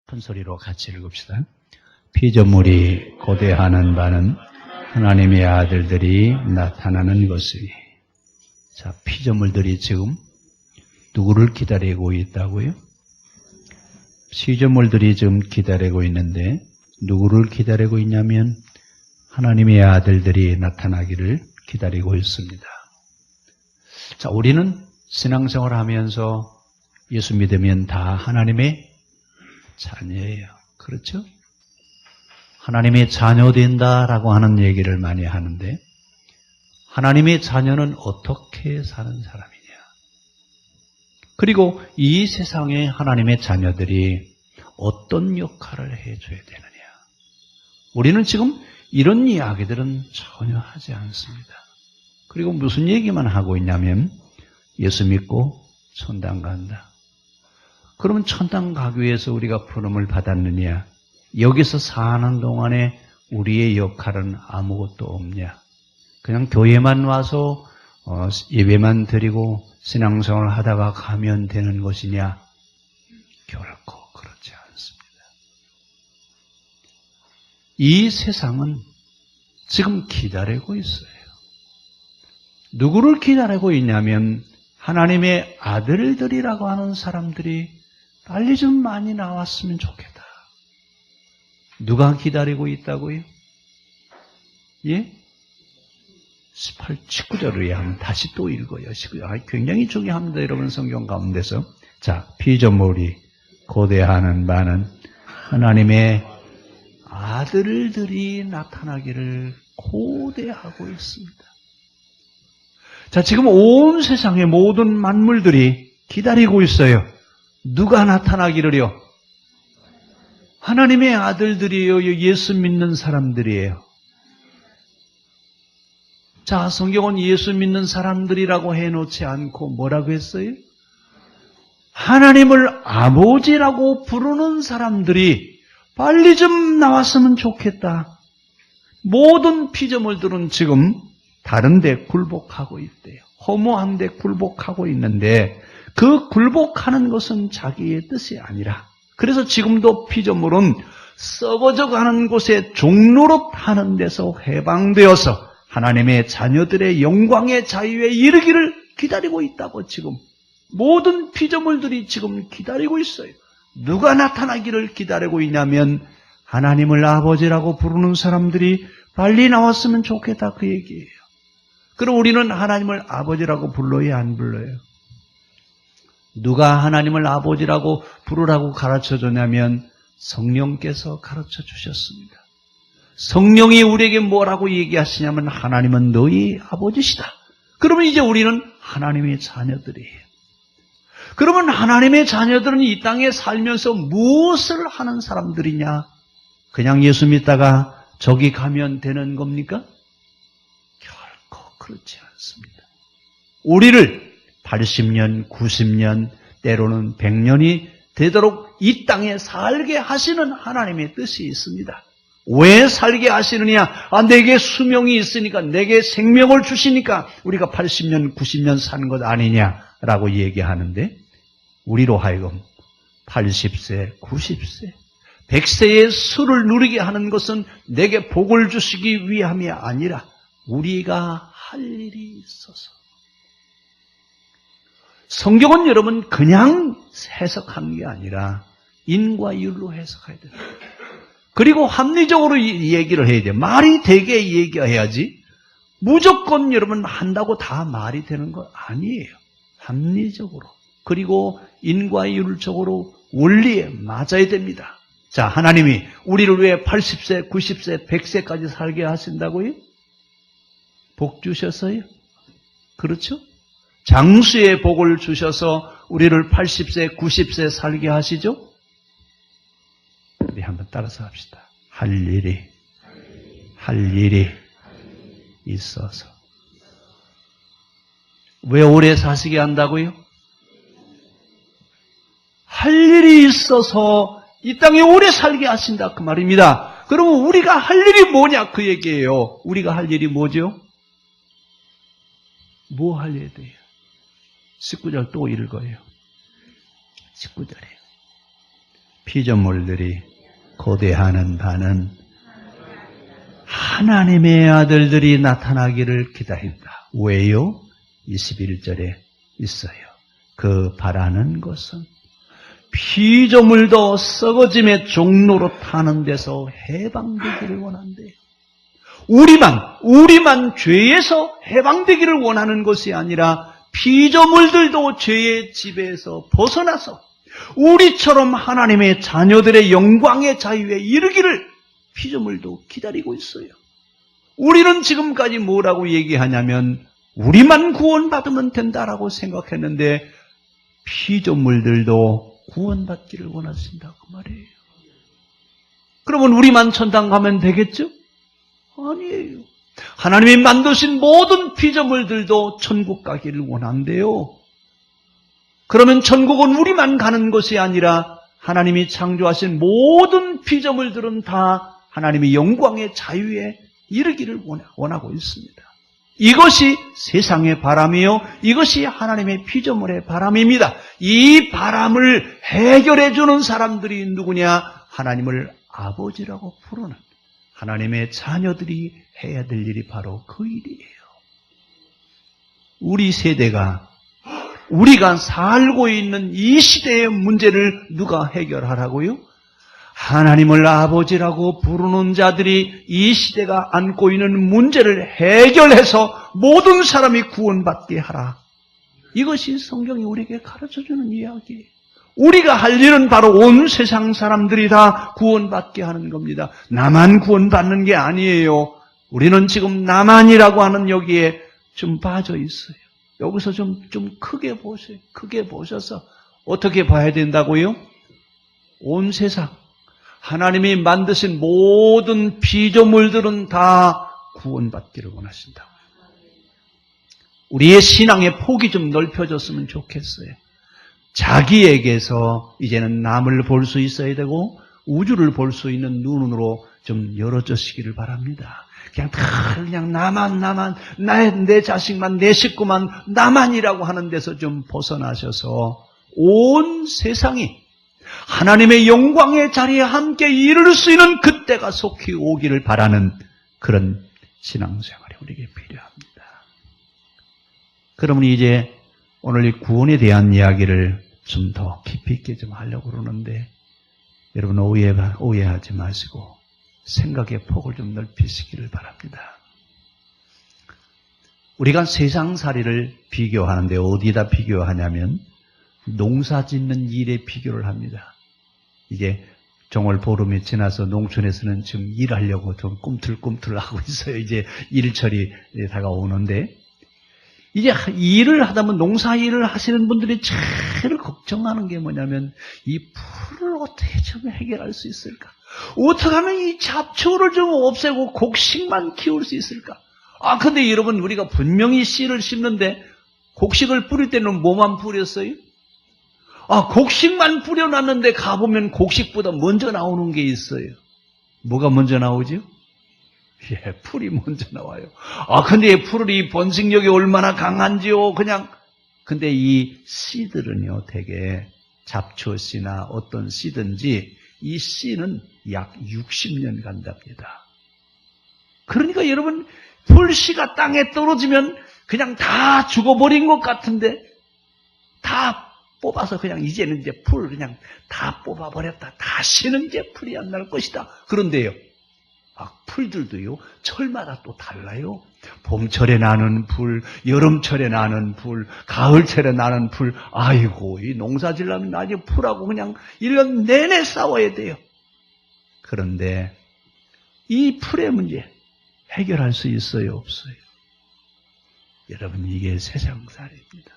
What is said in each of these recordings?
큰 소리로 같이 읽읍시다. 피조물이 고대하는 바는 하나님의 아들들이 나타나는 것이니. 자, 피조물들이 지금 누구를 기다리고 있다고요? 피조물들이 지금 기다리고 있는데 누구를 기다리고 있냐면 하나님의 아들들이 나타나기를 기다리고 있습니다. 자, 우리는 신앙생활 하면서 예수 믿으면 다 하나님의 자녀예요. 그렇죠? 하나님의 자녀 된다라고 하는 얘기를 많이 하는데 하나님의 자녀는 어떻게 사는 사람이냐? 그리고 이 세상에 하나님의 자녀들이 어떤 역할을 해줘야 되느냐? 우리는 지금 이런 이야기들은 전혀 하지 않습니다. 그리고 무슨 얘기만 하고 있냐면 예수 믿고 천당 간다. 그러면 천당 가기 위해서 우리가 부름을 받았느냐? 여기서 사는 동안에 우리의 역할은 아무것도 없냐? 그냥 교회만 와서 예배만 드리고 신앙생활을 하다가 가면 되는 것이냐? 결코 그렇지 않습니다. 이 세상은 지금 기다리고 있어요. 누구를 기다리고 있냐면 하나님의 아들들이라고 하는 사람들이 빨리 좀 많이 나왔으면 좋겠다. 누가 기다리고 있다고요? 예? 19절을 한번 다시 또 읽어요. 굉장히 중요합니다. 여러분 성경 가운데서. 자, 피조물이 고대하는 바는 하나님의 아들들이 나타나기를 고대하고 있습니다. 자, 지금 온 세상의 모든 만물들이 기다리고 있어요. 누가 나타나기를요? 하나님의 아들들이에요. 예수 믿는 사람들이에요. 자, 성경은 예수 믿는 사람들이라고 해놓지 않고 뭐라고 했어요? 하나님을 아버지라고 부르는 사람들이 빨리 좀 나왔으면 좋겠다. 모든 피조물들은 지금 다른 데 굴복하고 있대요. 허무한 데 굴복하고 있는데 그 굴복하는 것은 자기의 뜻이 아니라 그래서 지금도 피조물은 썩어져 가는 곳에 종노릇 하는 데서 해방되어서 하나님의 자녀들의 영광의 자유에 이르기를 기다리고 있다고 지금 모든 피조물들이 지금 기다리고 있어요. 누가 나타나기를 기다리고 있냐면 하나님을 아버지라고 부르는 사람들이 빨리 나왔으면 좋겠다 그 얘기예요. 그럼 우리는 하나님을 아버지라고 불러요, 안 불러요? 누가 하나님을 아버지라고 부르라고 가르쳐줬냐면 성령께서 가르쳐 주셨습니다. 성령이 우리에게 뭐라고 얘기하시냐면 하나님은 너희 아버지시다. 그러면 이제 우리는 하나님의 자녀들이에요. 그러면 하나님의 자녀들은 이 땅에 살면서 무엇을 하는 사람들이냐? 그냥 예수 믿다가 저기 가면 되는 겁니까? 결코 그렇지 않습니다. 우리를 80년, 90년, 때로는 100년이 되도록 이 땅에 살게 하시는 하나님의 뜻이 있습니다. 왜 살게 하시느냐? 내게 수명이 있으니까, 내게 생명을 주시니까 우리가 80년, 90년 사는 것 아니냐라고 얘기하는데 우리로 하여금 80세, 90세, 100세의 수를 누리게 하는 것은 내게 복을 주시기 위함이 아니라 우리가 할 일이 있어서. 성경은 여러분 그냥 해석하는 게 아니라 인과율로 해석해야 돼요. 그리고 합리적으로 얘기를 해야 돼요. 말이 되게 얘기해야지 무조건 여러분 한다고 다 말이 되는 거 아니에요. 합리적으로. 그리고 인과율적으로 원리에 맞아야 됩니다. 자, 하나님이 우리를 왜 80세, 90세, 100세까지 살게 하신다고요? 복 주셔서요? 그렇죠? 장수의 복을 주셔서 우리를 80세, 90세 살게 하시죠? 우리 한번 따라서 합시다. 할 일이 있어서. 왜 오래 사시게 한다고요? 할 일이 있어서 이 땅에 오래 살게 하신다 그 말입니다. 그러면 우리가 할 일이 뭐냐 그 얘기예요. 우리가 할 일이 뭐죠? 뭐 할 일이 돼요? 19절 또 읽어요. 19절에 피조물들이 고대하는 바는 하나님의 아들들이 나타나기를 기다린다. 왜요? 21절에 있어요. 그 바라는 것은 피조물도 썩어짐의 종로로 타는 데서 해방되기를 원한대요. 우리만 죄에서 해방되기를 원하는 것이 아니라 피조물들도 죄의 지배에서 벗어나서 우리처럼 하나님의 자녀들의 영광의 자유에 이르기를 피조물도 기다리고 있어요. 우리는 지금까지 뭐라고 얘기하냐면 우리만 구원받으면 된다라고 생각했는데 피조물들도 구원받기를 원하신다 그 말이에요. 그러면 우리만 천당 가면 되겠죠? 아니에요. 하나님이 만드신 모든 피조물들도 천국 가기를 원한대요. 그러면 천국은 우리만 가는 것이 아니라 하나님이 창조하신 모든 피조물들은 다 하나님의 영광의 자유에 이르기를 원하고 있습니다. 이것이 세상의 바람이요, 이것이 하나님의 피조물의 바람입니다. 이 바람을 해결해 주는 사람들이 누구냐? 하나님을 아버지라고 부르는 하나님의 자녀들이 해야 될 일이 바로 그 일이에요. 우리 세대가, 우리가 살고 있는 이 시대의 문제를 누가 해결하라고요? 하나님을 아버지라고 부르는 자들이 이 시대가 안고 있는 문제를 해결해서 모든 사람이 구원받게 하라. 이것이 성경이 우리에게 가르쳐주는 이야기예요. 우리가 할 일은 바로 온 세상 사람들이 다 구원받게 하는 겁니다. 나만 구원받는 게 아니에요. 우리는 지금 나만이라고 하는 여기에 좀 빠져 있어요. 여기서 좀 크게 보세요. 크게 보셔서 어떻게 봐야 된다고요? 온 세상, 하나님이 만드신 모든 피조물들은 다 구원받기를 원하신다고요. 우리의 신앙의 폭이 좀 넓혀졌으면 좋겠어요. 자기에게서 이제는 남을 볼 수 있어야 되고 우주를 볼 수 있는 눈으로 좀 열어주시기를 바랍니다. 그냥 나만, 내 자식만, 내 식구만, 나만이라고 하는 데서 좀 벗어나셔서 온 세상이 하나님의 영광의 자리에 함께 이룰 수 있는 그때가 속히 오기를 바라는 그런 신앙생활이 우리에게 필요합니다. 그러면 이제 오늘 이 구원에 대한 이야기를 좀 더 깊이 있게 좀 하려고 그러는데 여러분 오해하지 마시고 생각의 폭을 좀 넓히시기를 바랍니다. 우리가 세상살이를 비교하는데 어디다 비교하냐면 농사 짓는 일에 비교를 합니다. 이제 정월 보름이 지나서 농촌에서는 지금 일하려고 좀 꿈틀꿈틀 하고 있어요. 이제 일철이 다가오는데 이제 일을 하다 보면 농사 일을 하시는 분들이 제일 걱정하는 게 뭐냐면 이 풀을 어떻게 좀 해결할 수 있을까? 어떻게 하면 이 잡초를 좀 없애고 곡식만 키울 수 있을까? 근데 여러분 우리가 분명히 씨를 심는데 곡식을 뿌릴 때는 뭐만 뿌렸어요? 곡식만 뿌려놨는데 가보면 곡식보다 먼저 나오는 게 있어요. 뭐가 먼저 나오죠? 풀이 먼저 나와요. 근데 풀이 번식력이 얼마나 강한지요. 근데 이 씨들은요, 되게 잡초씨나 어떤 씨든지 이 씨는 약 60년 간답니다. 그러니까 여러분, 풀씨가 땅에 떨어지면 그냥 다 죽어버린 것 같은데 다 뽑아서 그냥 이제는 이제 풀 그냥 다 뽑아버렸다. 다시는 이제 풀이 안 날 것이다. 그런데요. 풀들도요, 철마다 또 달라요. 봄철에 나는 풀, 여름철에 나는 풀, 가을철에 나는 풀. 아이고, 이 농사 지려면 나중에 풀하고 그냥 1년 내내 싸워야 돼요. 그런데 이 풀의 문제 해결할 수 있어요, 없어요? 여러분, 이게 세상살이입니다.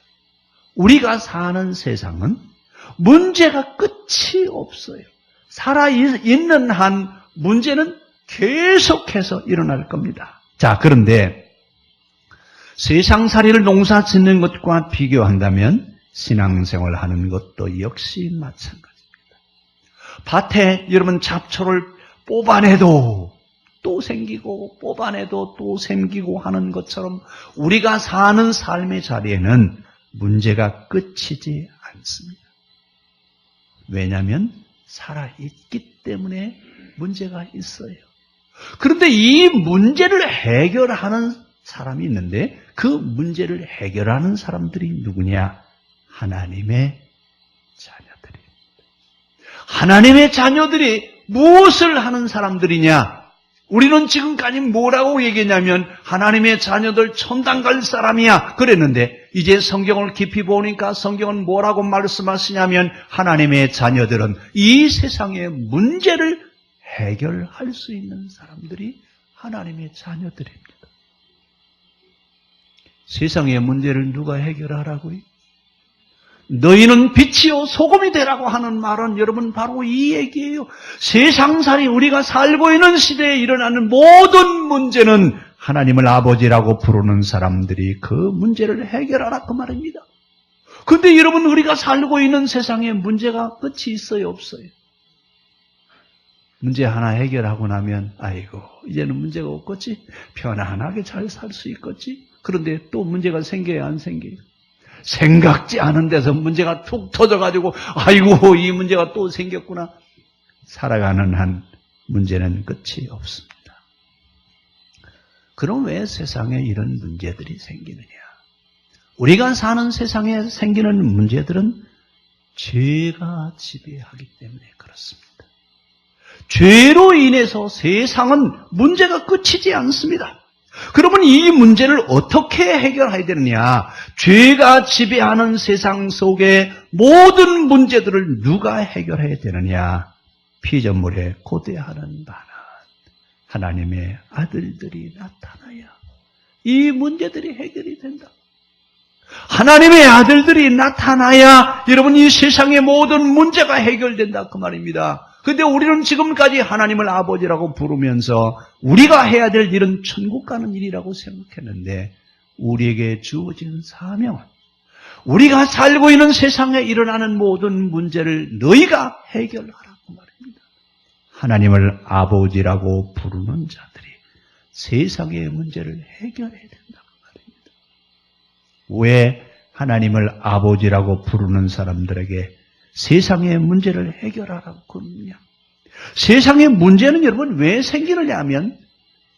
우리가 사는 세상은 문제가 끝이 없어요. 살아있는 한 문제는 계속해서 일어날 겁니다. 자, 그런데 세상살이를 농사 짓는 것과 비교한다면 신앙생활 하는 것도 역시 마찬가지입니다. 밭에 여러분 잡초를 뽑아내도 또 생기고 뽑아내도 또 생기고 하는 것처럼 우리가 사는 삶의 자리에는 문제가 끝이지 않습니다. 왜냐하면 살아있기 때문에 문제가 있어요. 그런데 이 문제를 해결하는 사람이 있는데 그 문제를 해결하는 사람들이 누구냐? 하나님의 자녀들입니다. 하나님의 자녀들이 무엇을 하는 사람들이냐? 우리는 지금까지 뭐라고 얘기했냐면 하나님의 자녀들 천당 갈 사람이야 그랬는데 이제 성경을 깊이 보니까 성경은 뭐라고 말씀하시냐면 하나님의 자녀들은 이 세상의 문제를 해결할 수 있는 사람들이 하나님의 자녀들입니다. 세상의 문제를 누가 해결하라고요? 너희는 빛이요 소금이 되라고 하는 말은 여러분 바로 이 얘기예요. 세상살이 우리가 살고 있는 시대에 일어나는 모든 문제는 하나님을 아버지라고 부르는 사람들이 그 문제를 해결하라 그 말입니다. 그런데 여러분 우리가 살고 있는 세상에 문제가 끝이 있어요 없어요? 문제 하나 해결하고 나면 아이고 이제는 문제가 없겠지? 편안하게 잘 살 수 있겠지? 그런데 또 문제가 생겨야 안 생겨요? 생각지 않은 데서 문제가 툭 터져가지고 아이고 이 문제가 또 생겼구나. 살아가는 한 문제는 끝이 없습니다. 그럼 왜 세상에 이런 문제들이 생기느냐? 우리가 사는 세상에 생기는 문제들은 죄가 지배하기 때문에 그렇습니다. 죄로 인해서 세상은 문제가 끝이지 않습니다. 그러면 이 문제를 어떻게 해결해야 되느냐? 죄가 지배하는 세상 속의 모든 문제들을 누가 해결해야 되느냐? 피조물에 고대하는 바는 하나님의 아들들이 나타나야 이 문제들이 해결이 된다. 하나님의 아들들이 나타나야 여러분 이 세상의 모든 문제가 해결된다 그 말입니다. 그런데 우리는 지금까지 하나님을 아버지라고 부르면서 우리가 해야 될 일은 천국 가는 일이라고 생각했는데 우리에게 주어진 사명은 우리가 살고 있는 세상에 일어나는 모든 문제를 너희가 해결하라고 말입니다. 하나님을 아버지라고 부르는 자들이 세상의 문제를 해결해야 된다고 말입니다. 왜 하나님을 아버지라고 부르는 사람들에게 세상의 문제를 해결하라고 그러느냐? 세상의 문제는 여러분 왜 생기느냐 하면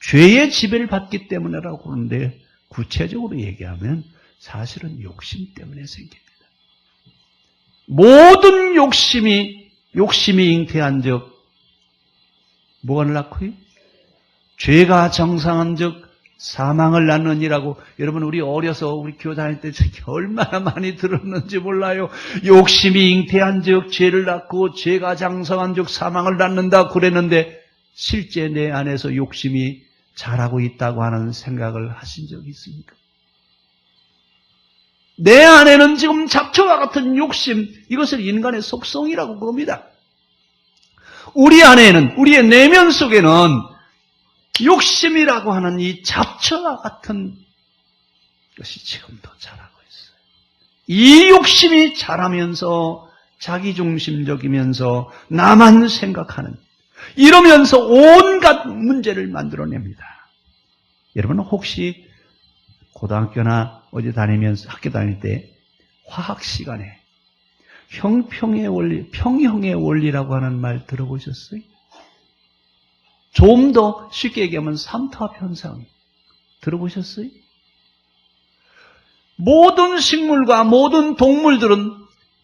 죄의 지배를 받기 때문이라고 그러는데 구체적으로 얘기하면 사실은 욕심 때문에 생깁니다. 모든 욕심이 잉태한 적 뭐가 낳고요? 죄가 정상한 적 사망을 낳느니라고 여러분 우리 어려서 우리 교회 다닐 때 얼마나 많이 들었는지 몰라요. 욕심이 잉태한 적 죄를 낳고 죄가 장성한 적 사망을 낳는다 그랬는데 실제 내 안에서 욕심이 자라고 있다고 하는 생각을 하신 적이 있습니까? 내 안에는 지금 잡초와 같은 욕심, 이것을 인간의 속성이라고 부릅니다. 우리 안에는, 우리의 내면 속에는 욕심이라고 하는 이 잡초와 같은 것이 지금도 자라고 있어요. 이 욕심이 자라면서 자기중심적이면서 나만 생각하는 이러면서 온갖 문제를 만들어냅니다. 여러분 혹시 고등학교나 어디 다니면서 학교 다닐 때 화학 시간에 평형의 원리라고 하는 말 들어보셨어요? 좀 더 쉽게 얘기하면 삼투압 현상 들어보셨어요? 모든 식물과 모든 동물들은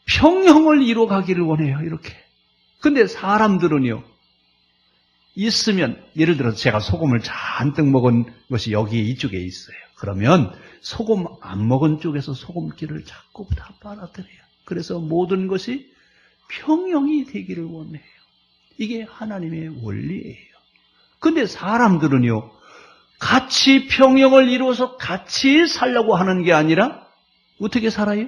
평형을 이루어가기를 원해요. 이렇게. 근데 사람들은요. 있으면 예를 들어서 제가 소금을 잔뜩 먹은 것이 여기 이쪽에 있어요. 그러면 소금 안 먹은 쪽에서 소금기를 자꾸 다 빨아들여요. 그래서 모든 것이 평형이 되기를 원해요. 이게 하나님의 원리예요. 근데 사람들은요, 같이 평형을 이루어서 같이 살려고 하는 게 아니라 어떻게 살아요?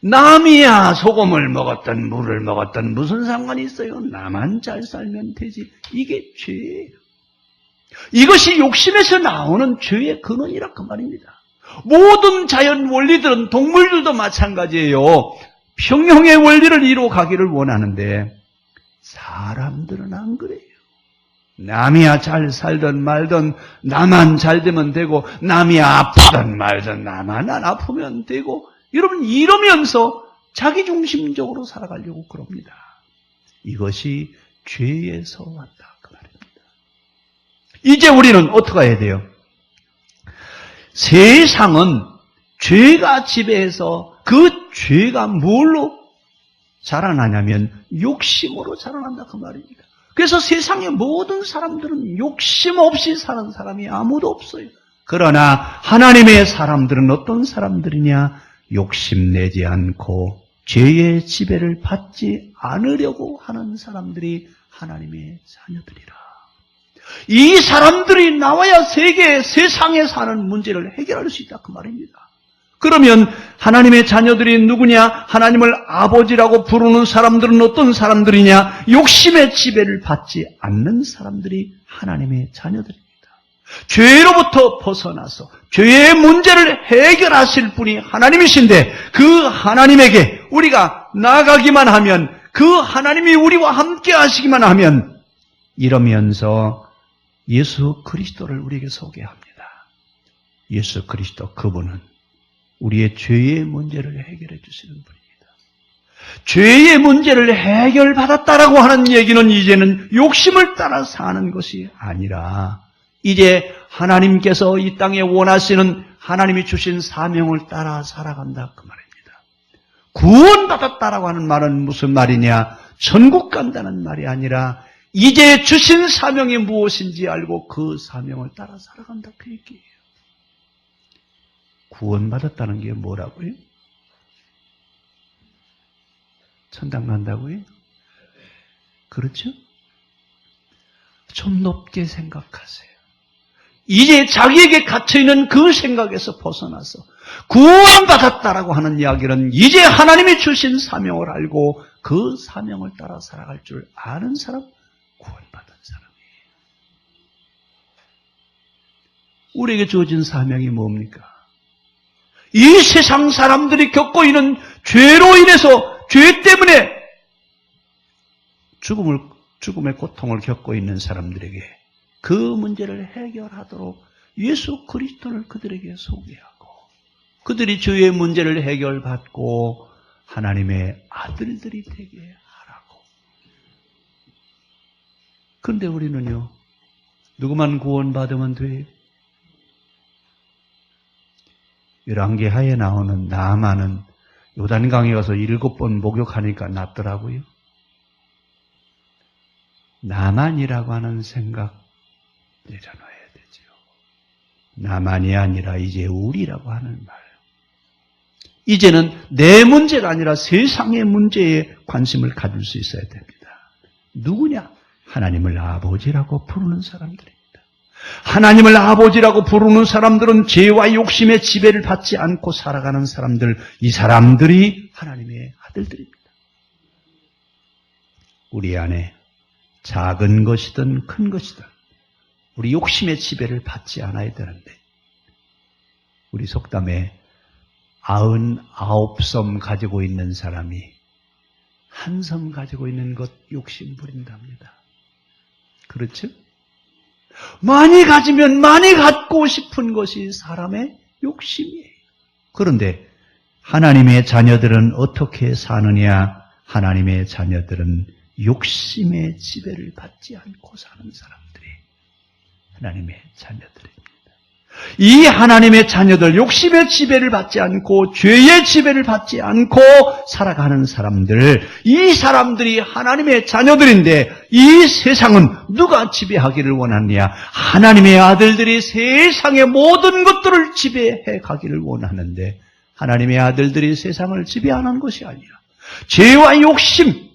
남이야 소금을 먹었든 물을 먹었든 무슨 상관이 있어요? 나만 잘 살면 되지. 이게 죄예요. 이것이 욕심에서 나오는 죄의 근원이라 그 말입니다. 모든 자연 원리들은 동물들도 마찬가지예요. 평형의 원리를 이루어 가기를 원하는데 사람들은 안 그래요. 남이야 잘 살든 말든 나만 잘 되면 되고 남이 아프든 말든 나만 안 아프면 되고 여러분 이러면서 자기중심적으로 살아가려고 그럽니다. 이것이 죄에서 왔다 그 말입니다. 이제 우리는 어떻게 해야 돼요? 세상은 죄가 지배해서 그 죄가 뭘로 자라나냐면 욕심으로 자라난다 그 말입니다. 그래서 세상의 모든 사람들은 욕심 없이 사는 사람이 아무도 없어요. 그러나 하나님의 사람들은 어떤 사람들이냐? 욕심내지 않고 죄의 지배를 받지 않으려고 하는 사람들이 하나님의 자녀들이라. 이 사람들이 나와야 세상에 사는 문제를 해결할 수 있다 그 말입니다. 그러면 하나님의 자녀들이 누구냐? 하나님을 아버지라고 부르는 사람들은 어떤 사람들이냐? 욕심의 지배를 받지 않는 사람들이 하나님의 자녀들입니다. 죄로부터 벗어나서 죄의 문제를 해결하실 분이 하나님이신데 그 하나님에게 우리가 나아가기만 하면, 그 하나님이 우리와 함께 하시기만 하면, 이러면서 예수 그리스도를 우리에게 소개합니다. 예수 그리스도, 그분은 우리의 죄의 문제를 해결해 주시는 분입니다. 죄의 문제를 해결받았다라고 하는 얘기는 이제는 욕심을 따라 사는 것이 아니라 이제 하나님께서 이 땅에 원하시는 하나님이 주신 사명을 따라 살아간다 그 말입니다. 구원받았다라고 하는 말은 무슨 말이냐? 천국 간다는 말이 아니라 이제 주신 사명이 무엇인지 알고 그 사명을 따라 살아간다 그 얘기예요. 구원받았다는 게 뭐라고요? 천당 간다고요? 그렇죠? 좀 높게 생각하세요. 이제 자기에게 갇혀있는 그 생각에서 벗어나서 구원받았다라고 하는 이야기는 이제 하나님이 주신 사명을 알고 그 사명을 따라 살아갈 줄 아는 사람, 구원받은 사람이에요. 우리에게 주어진 사명이 뭡니까? 이 세상 사람들이 겪고 있는 죄로 인해서, 죄 때문에 죽음의 고통을 겪고 있는 사람들에게 그 문제를 해결하도록 예수 그리스도를 그들에게 소개하고, 그들이 죄의 문제를 해결받고 하나님의 아들들이 되게 하라고. 그런데 우리는요, 누구만 구원받으면 돼요? 열왕기하에 나오는 나아만은 요단강에 가서 7번 목욕하니까 낫더라고요. 나만이라고 하는 생각 내려놔야 되죠. 나만이 아니라 이제 우리라고 하는 말. 이제는 내 문제가 아니라 세상의 문제에 관심을 가질 수 있어야 됩니다. 누구냐? 하나님을 아버지라고 부르는 사람들입니다. 하나님을 아버지라고 부르는 사람들은 죄와 욕심의 지배를 받지 않고 살아가는 사람들, 이 사람들이 하나님의 아들들입니다. 우리 안에 작은 것이든 큰 것이든 우리 욕심의 지배를 받지 않아야 되는데, 우리 속담에 99섬 가지고 있는 사람이 한 섬 가지고 있는 것 욕심 부린답니다. 그렇죠? 많이 가지면 많이 갖고 싶은 것이 사람의 욕심이에요. 그런데 하나님의 자녀들은 어떻게 사느냐? 하나님의 자녀들은 욕심의 지배를 받지 않고 사는 사람들이 하나님의 자녀들입니다. 이 하나님의 자녀들, 욕심의 지배를 받지 않고 죄의 지배를 받지 않고 살아가는 사람들, 이 사람들이 하나님의 자녀들인데 이 세상은 누가 지배하기를 원하느냐? 하나님의 아들들이 세상의 모든 것들을 지배해 가기를 원하는데, 하나님의 아들들이 세상을 지배하는 것이 아니라 죄와 욕심,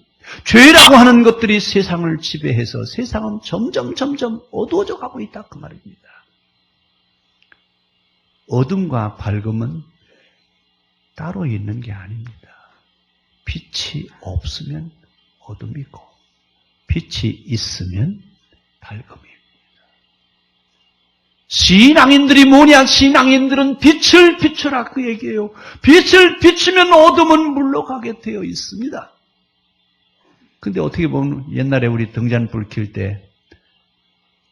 죄라고 하는 것들이 세상을 지배해서 세상은 점점 어두워져 가고 있다 그 말입니다. 어둠과 밝음은 따로 있는 게 아닙니다. 빛이 없으면 어둠이고 빛이 있으면 밝음입니다. 신앙인들이 뭐냐? 신앙인들은 빛을 비추라 그 얘기예요. 빛을 비추면 어둠은 물러가게 되어 있습니다. 근데 어떻게 보면 옛날에 우리 등잔불 켤 때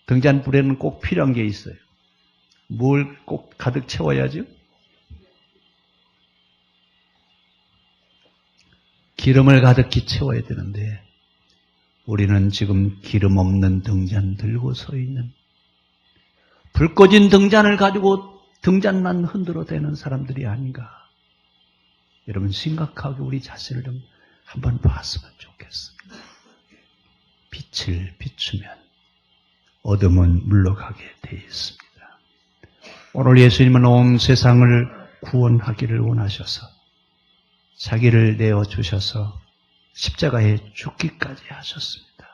등잔불에는 꼭 필요한 게 있어요. 뭘 꼭 가득 채워야죠? 기름을 가득히 채워야 되는데 우리는 지금 기름 없는 등잔 들고 서 있는, 불 꺼진 등잔을 가지고 등잔만 흔들어 대는 사람들이 아닌가. 여러분 심각하게 우리 자신을 좀 한번 봤으면 좋겠습니다. 빛을 비추면 어둠은 물러가게 돼 있습니다. 오늘 예수님은 온 세상을 구원하기를 원하셔서 자기를 내어주셔서 십자가에 죽기까지 하셨습니다.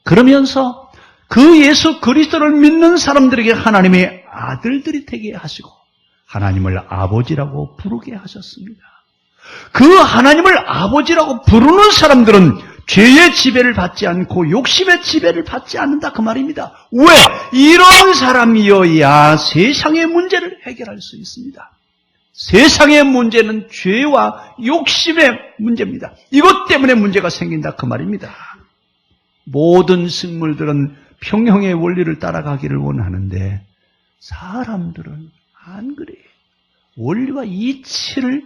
그러면서 그 예수 그리스도를 믿는 사람들에게 하나님의 아들들이 되게 하시고 하나님을 아버지라고 부르게 하셨습니다. 그 하나님을 아버지라고 부르는 사람들은 죄의 지배를 받지 않고 욕심의 지배를 받지 않는다 그 말입니다. 왜? 이런 사람이어야 세상의 문제를 해결할 수 있습니다. 세상의 문제는 죄와 욕심의 문제입니다. 이것 때문에 문제가 생긴다 그 말입니다. 모든 식물들은 평형의 원리를 따라가기를 원하는데 사람들은 안 그래요. 원리와 이치를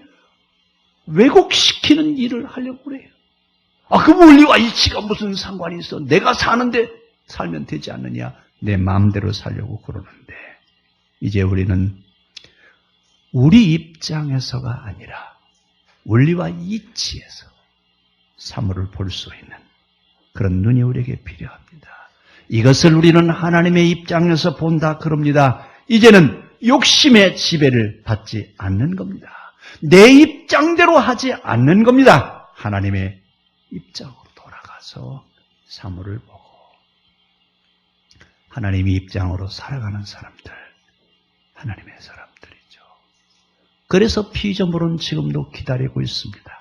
왜곡시키는 일을 하려고 그래요. 그 원리와 이치가 무슨 상관이 있어? 내가 사는데 살면 되지 않느냐? 내 마음대로 살려고 그러는데 이제 우리는 우리 입장에서가 아니라 원리와 이치에서 사물을 볼 수 있는 그런 눈이 우리에게 필요합니다. 이것을 우리는 하나님의 입장에서 본다 그럽니다. 이제는 욕심의 지배를 받지 않는 겁니다. 내 입장대로 하지 않는 겁니다. 하나님의 입장으로 돌아가서 사물을 보고 하나님의 입장으로 살아가는 사람들, 하나님의 사람들이죠. 그래서 피조물은 지금도 기다리고 있습니다.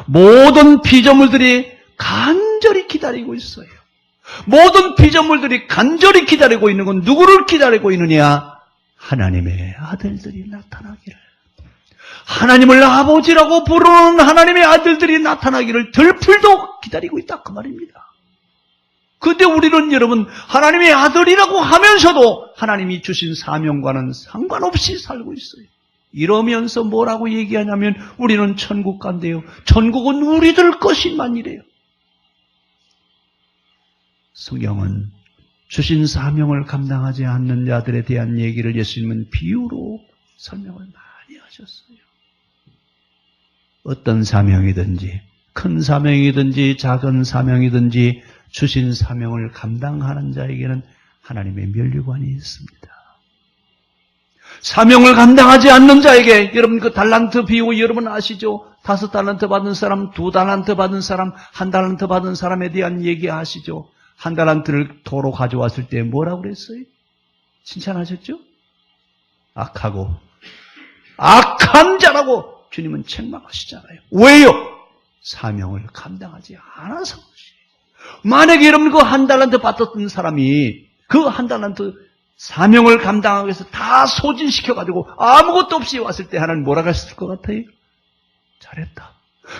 모든 피조물들이 간절히 기다리고 있어요. 모든 피조물들이 간절히 기다리고 있는 건 누구를 기다리고 있느냐? 하나님의 아들들이 나타나기를. 하나님을 아버지라고 부르는 하나님의 아들들이 나타나기를 들풀도 기다리고 있다 그 말입니다. 그런데 우리는 여러분 하나님의 아들이라고 하면서도 하나님이 주신 사명과는 상관없이 살고 있어요. 이러면서 뭐라고 얘기하냐면 우리는 천국 간대요. 천국은 우리들 것이만이래요. 성경은 주신 사명을 감당하지 않는 자들에 대한 얘기를 예수님은 비유로 설명을 많이 하셨어요. 어떤 사명이든지 큰 사명이든지 작은 사명이든지 주신 사명을 감당하는 자에게는 하나님의 면류관이 있습니다. 사명을 감당하지 않는 자에게 여러분 그 달란트 비유 여러분 아시죠? 5달란트 받은 사람, 2달란트 받은 사람, 1달란트 받은 사람에 대한 얘기 아시죠? 1달란트를 도로 가져왔을 때 뭐라고 그랬어요? 칭찬하셨죠? 악한 자라고 주님은 책망하시잖아요. 왜요? 사명을 감당하지 않아서 그것이에요. 만약에 여러분 그 1달란트 받았던 사람이 그 1달란트 사명을 감당하기 위해서 다 소진시켜가지고 아무것도 없이 왔을 때 하나님 뭐라고 했을 것 같아요? 잘했다.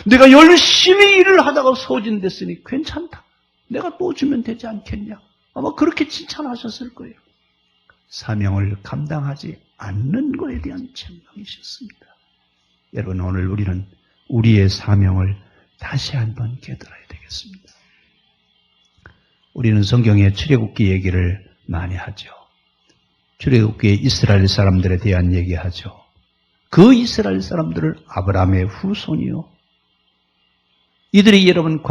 내가 열심히 일을 하다가 소진됐으니 괜찮다. 내가 또 주면 되지 않겠냐? 아마 그렇게 칭찬하셨을 거예요. 사명을 감당하지 않는 것에 대한 책망이셨습니다. 여러분 오늘 우리는 우리의 사명을 다시 한번 깨달아야 되겠습니다. 우리는 성경의 출애굽기 얘기를 많이 하죠. 출애굽기의 이스라엘 사람들에 대한 얘기하죠. 그 이스라엘 사람들을 아브라함의 후손이요. 이들이 여러분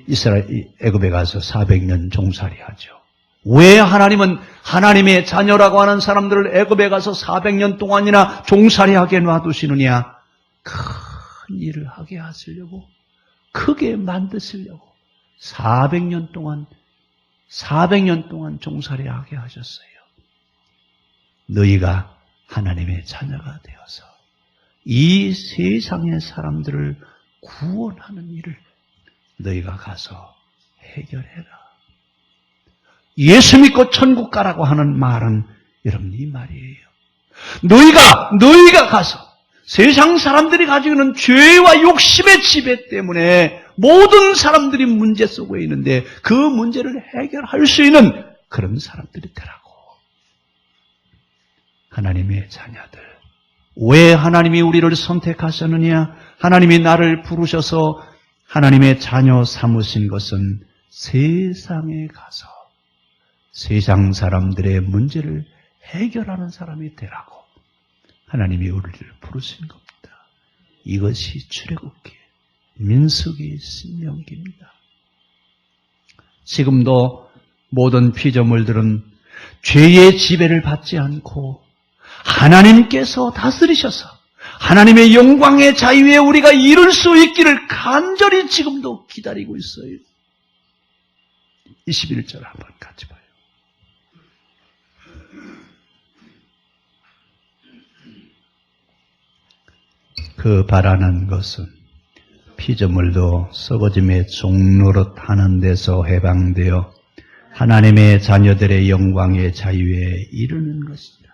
이스라엘 애굽에 가서 400년 종살이하죠. 왜 하나님은 하나님의 자녀라고 하는 사람들을 애굽에 가서 400년 동안이나 종살이하게 놔두시느냐? 큰 일을 하게 하시려고, 크게 만드시려고 400년 동안 종살이하게 하셨어요. 너희가 하나님의 자녀가 되어서 이 세상의 사람들을 구원하는 일을 너희가 가서 해결해라. 예수 믿고 천국 가라고 하는 말은 여러분 이 말이에요. 너희가 가서 세상 사람들이 가지고 있는 죄와 욕심의 지배 때문에 모든 사람들이 문제 속에 있는데 그 문제를 해결할 수 있는 그런 사람들이 되라고. 하나님의 자녀들. 왜 하나님이 우리를 선택하셨느냐? 하나님이 나를 부르셔서 하나님의 자녀 삼으신 것은 세상에 가서 세상 사람들의 문제를 해결하는 사람이 되라고 하나님이 우리를 부르신 겁니다. 이것이 출애굽기, 민수기, 신명기입니다. 지금도 모든 피조물들은 죄의 지배를 받지 않고 하나님께서 다스리셔서 하나님의 영광의 자유에 우리가 이룰 수 있기를 간절히 지금도 기다리고 있어요. 21절 한번 같이 봐요. 그 바라는 것은 피조물도 썩어짐의 종노릇 하는 데서 해방되어 하나님의 자녀들의 영광의 자유에 이르는 것이라.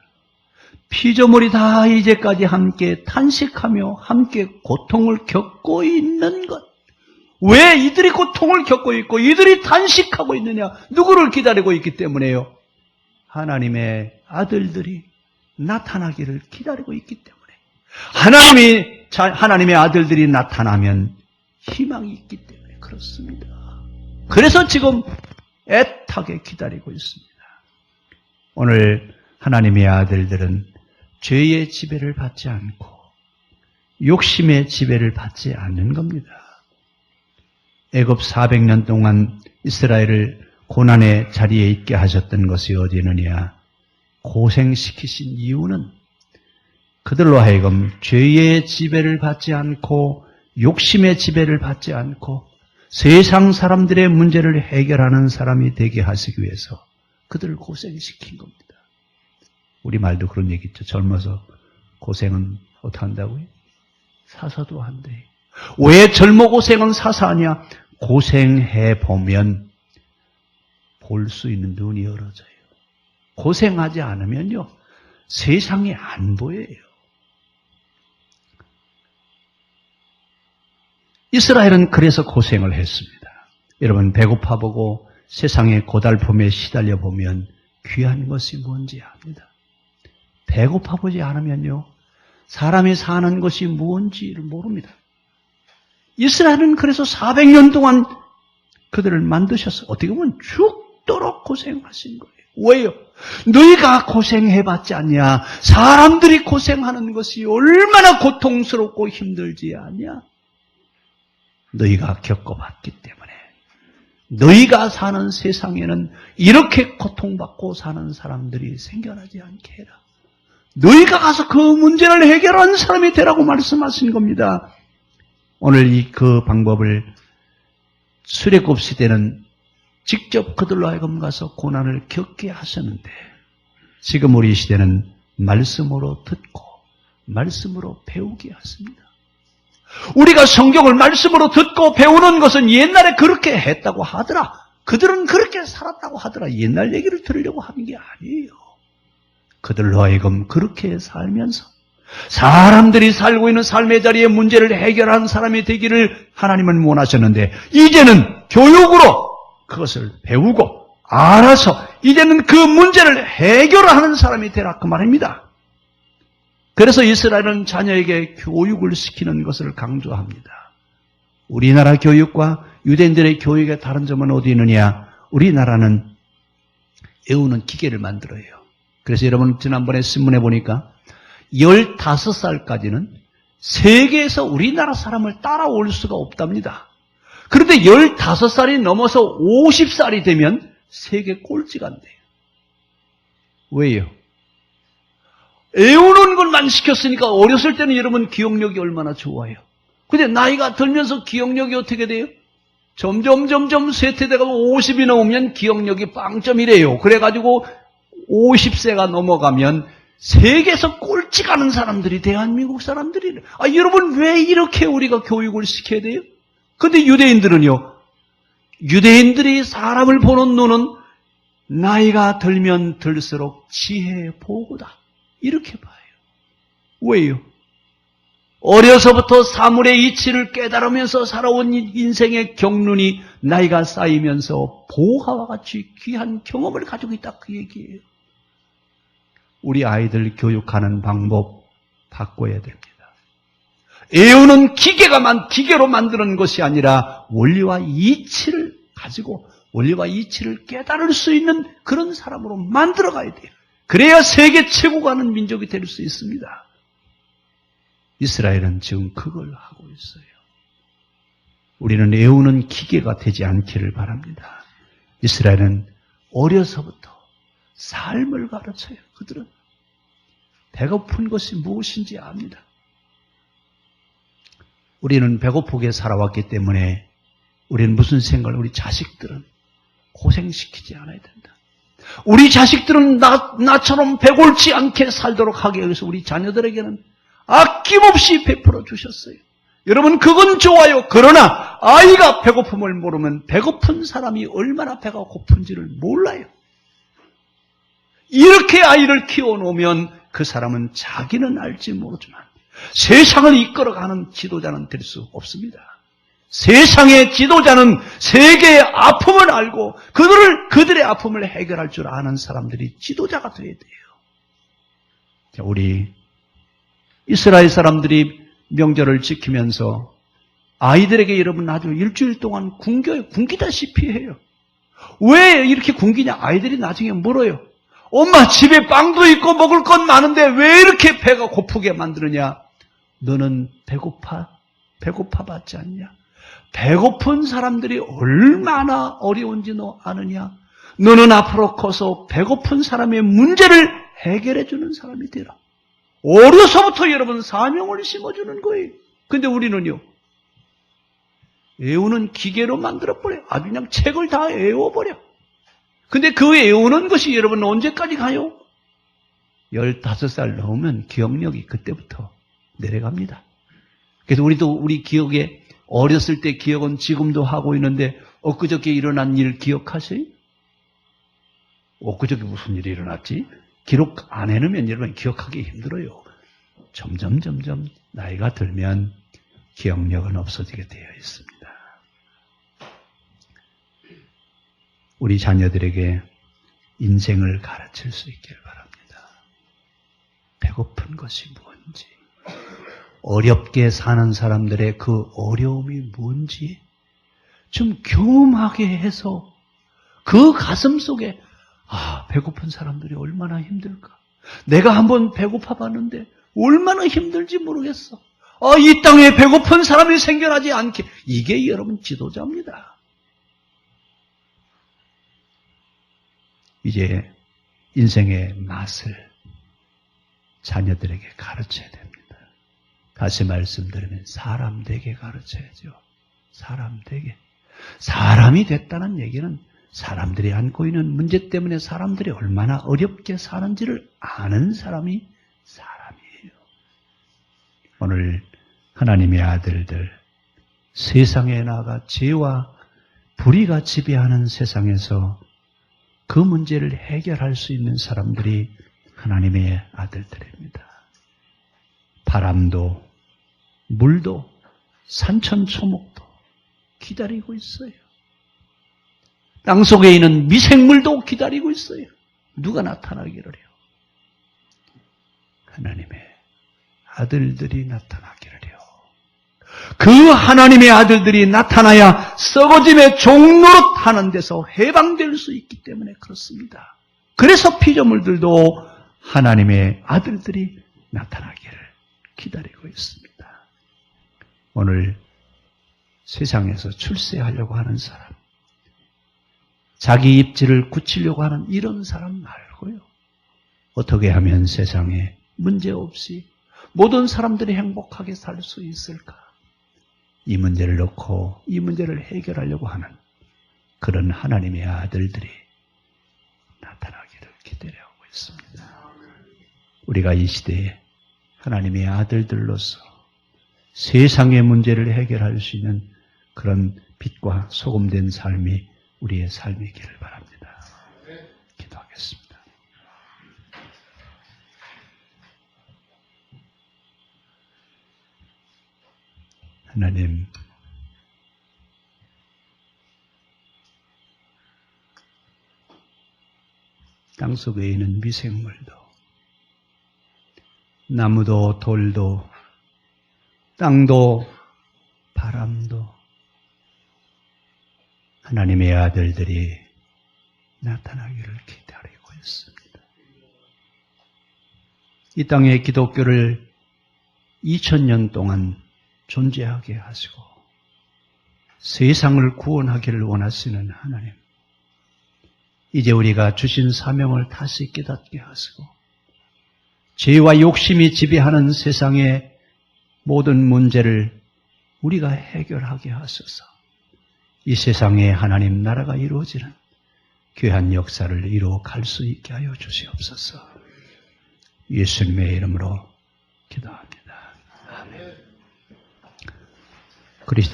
피조물이 다 이제까지 함께 탄식하며 함께 고통을 겪고 있는 것. 왜 이들이 고통을 겪고 있고 이들이 탄식하고 있느냐? 누구를 기다리고 있기 때문에요. 하나님의 아들들이 나타나기를 기다리고 있기 때문에. 하나님의 아들들이 나타나면 희망이 있기 때문에 그렇습니다. 그래서 지금 애타게 기다리고 있습니다. 오늘 하나님의 아들들은 죄의 지배를 받지 않고 욕심의 지배를 받지 않는 겁니다. 애굽 400년 동안 이스라엘을 고난의 자리에 있게 하셨던 것이 어디 있느냐? 고생시키신 이유는 그들로 하여금 죄의 지배를 받지 않고 욕심의 지배를 받지 않고 세상 사람들의 문제를 해결하는 사람이 되게 하시기 위해서 그들을 고생시킨 겁니다. 우리말도 그런 얘기 있죠. 젊어서 고생은 어떻게 한다고요? 사서도 한대. 왜 젊어 고생은 사서하냐? 고생해보면 볼 수 있는 눈이 열어져요. 고생하지 않으면요, 세상이 안 보여요. 이스라엘은 그래서 고생을 했습니다. 여러분, 배고파 보고 세상의 고달픔에 시달려 보면 귀한 것이 뭔지 압니다. 배고파 보지 않으면요, 사람이 사는 것이 뭔지를 모릅니다. 이스라엘은 그래서 400년 동안 그들을 만드셔서 어떻게 보면 죽도록 고생하신 거예요. 왜요? 너희가 고생해봤지 않냐? 사람들이 고생하는 것이 얼마나 고통스럽고 힘들지 않냐? 너희가 겪어봤기 때문에. 너희가 사는 세상에는 이렇게 고통받고 사는 사람들이 생겨나지 않게 해라. 너희가 가서 그 문제를 해결하는 사람이 되라고 말씀하신 겁니다. 오늘 그 방법을 출애굽 시대는 직접 그들로 하여금 가서 고난을 겪게 하셨는데, 지금 우리 시대는 말씀으로 듣고 말씀으로 배우게 하십니다. 우리가 성경을 말씀으로 듣고 배우는 것은 옛날에 그렇게 했다고 하더라, 그들은 그렇게 살았다고 하더라, 옛날 얘기를 들으려고 하는 게 아니에요. 그들로 하여금 그렇게 살면서 사람들이 살고 있는 삶의 자리에 문제를 해결하는 사람이 되기를 하나님은 원하셨는데, 이제는 교육으로 그것을 배우고 알아서 이제는 그 문제를 해결하는 사람이 되라, 그 말입니다. 그래서 이스라엘은 자녀에게 교육을 시키는 것을 강조합니다. 우리나라 교육과 유대인들의 교육의 다른 점은 어디 있느냐? 우리나라는 외우는 기계를 만들어요. 그래서 여러분, 지난번에 신문에 보니까 15살까지는 세계에서 우리나라 사람을 따라올 수가 없답니다. 그런데 15살이 넘어서 50살이 되면 세계 꼴찌가 안 돼요. 왜요? 외우는 것만 시켰으니까 어렸을 때는 여러분 기억력이 얼마나 좋아요. 근데 나이가 들면서 기억력이 어떻게 돼요? 점점 쇠퇴돼가고 50이 넘으면 기억력이 빵점이래요. 그래가지고 50세가 넘어가면 세계에서 꼴찌 가는 사람들이 대한민국 사람들이래. 여러분, 왜 이렇게 우리가 교육을 시켜야 돼요? 근데 유대인들은요, 유대인들이 사람을 보는 눈은 나이가 들면 들수록 지혜의 보고다, 이렇게 봐요. 왜요? 어려서부터 사물의 이치를 깨달으면서 살아온 인생의 경륜이 나이가 쌓이면서 보화와 같이 귀한 경험을 가지고 있다, 그 얘기예요. 우리 아이들 교육하는 방법 바꿔야 됩니다. 외우는 기계로 만드는 것이 아니라 원리와 이치를 가지고 원리와 이치를 깨달을 수 있는 그런 사람으로 만들어가야 돼요. 그래야 세계 최고가 하는 민족이 될 수 있습니다. 이스라엘은 지금 그걸 하고 있어요. 우리는 애우는 기계가 되지 않기를 바랍니다. 이스라엘은 어려서부터 삶을 가르쳐요. 그들은 배고픈 것이 무엇인지 압니다. 우리는 배고프게 살아왔기 때문에 우리는 무슨 생각을, 우리 자식들은 고생시키지 않아야 된다. 우리 자식들은 나처럼 배골지 않게 살도록 하기 위해서 우리 자녀들에게는 아낌없이 베풀어 주셨어요. 여러분, 그건 좋아요. 그러나 아이가 배고픔을 모르면 배고픈 사람이 얼마나 배가 고픈지를 몰라요. 이렇게 아이를 키워놓으면 그 사람은 자기는 알지 모르지만 세상을 이끌어가는 지도자는 될 수 없습니다. 세상의 지도자는 세계의 아픔을 알고 그들의 아픔을 해결할 줄 아는 사람들이 지도자가 되어야 돼요. 우리 이스라엘 사람들이 명절을 지키면서 아이들에게 여러분 아주 일주일 동안 굶기다시피 해요. 왜 이렇게 굶기냐? 아이들이 나중에 물어요. 엄마, 집에 빵도 있고 먹을 건 많은데 왜 이렇게 배가 고프게 만드느냐? 너는 배고파 봤지 않냐? 배고픈 사람들이 얼마나 어려운지 너 아느냐? 너는 앞으로 커서 배고픈 사람의 문제를 해결해 주는 사람이 되라. 어려서부터 여러분 사명을 심어주는 거예요. 근데 우리는요, 애우는 기계로 만들어버려요. 아주 그냥 책을 다 애워버려. 근데 그 애우는 것이 여러분 언제까지 가요? 15살 넘으면 기억력이 그때부터 내려갑니다. 그래서 우리 기억에 어렸을 때 기억은 지금도 하고 있는데 엊그저께 일어난 일 기억하세요? 엊그저께 무슨 일이 일어났지? 기록 안 해놓으면 여러분 기억하기 힘들어요. 점점 나이가 들면 기억력은 없어지게 되어 있습니다. 우리 자녀들에게 인생을 가르칠 수 있기를 바랍니다. 배고픈 것이 뭔지, 어렵게 사는 사람들의 그 어려움이 뭔지 좀 경험하게 해서 그 가슴 속에 배고픈 사람들이 얼마나 힘들까. 내가 한번 배고파 봤는데 얼마나 힘들지 모르겠어. 이 땅에 배고픈 사람이 생겨나지 않게. 이게 여러분 지도자입니다. 이제 인생의 맛을 자녀들에게 가르쳐야 됩니다. 다시 말씀드리면 사람 되게 가르쳐야죠. 사람 되게. 사람이 됐다는 얘기는 사람들이 안고 있는 문제 때문에 사람들이 얼마나 어렵게 사는지를 아는 사람이 사람이에요. 오늘 하나님의 아들들, 세상에 나가 죄와 불의가 지배하는 세상에서 그 문제를 해결할 수 있는 사람들이 하나님의 아들들입니다. 바람도 물도 산천초목도 기다리고 있어요. 땅속에 있는 미생물도 기다리고 있어요. 누가 나타나기를 해요? 하나님의 아들들이 나타나기를 해요. 그 하나님의 아들들이 나타나야 썩어짐의 종노릇 하는 데서 해방될 수 있기 때문에 그렇습니다. 그래서 피조물들도 하나님의 아들들이 나타나기를 기다리고 있습니다. 오늘 세상에서 출세하려고 하는 사람, 자기 입지를 굳히려고 하는 이런 사람 말고요. 어떻게 하면 세상에 문제없이 모든 사람들이 행복하게 살 수 있을까? 이 문제를 놓고 이 문제를 해결하려고 하는 그런 하나님의 아들들이 나타나기를 기대하고 있습니다. 우리가 이 시대에 하나님의 아들들로서 세상의 문제를 해결할 수 있는 그런 빛과 소금된 삶이 우리의 삶이기를 바랍니다. 기도하겠습니다. 하나님, 땅속에 있는 미생물도, 나무도 돌도, 땅도 바람도 하나님의 아들들이 나타나기를 기다리고 있습니다. 이 땅에 기독교를 2000년 동안 존재하게 하시고 세상을 구원하기를 원하시는 하나님, 이제 우리가 주신 사명을 다시 깨닫게 하시고 죄와 욕심이 지배하는 세상의 모든 문제를 우리가 해결하게 하소서. 이 세상에 하나님 나라가 이루어지는 귀한 역사를 이루어 갈 수 있게 하여 주시옵소서. 예수님의 이름으로 기도합니다. 아멘. 그리스도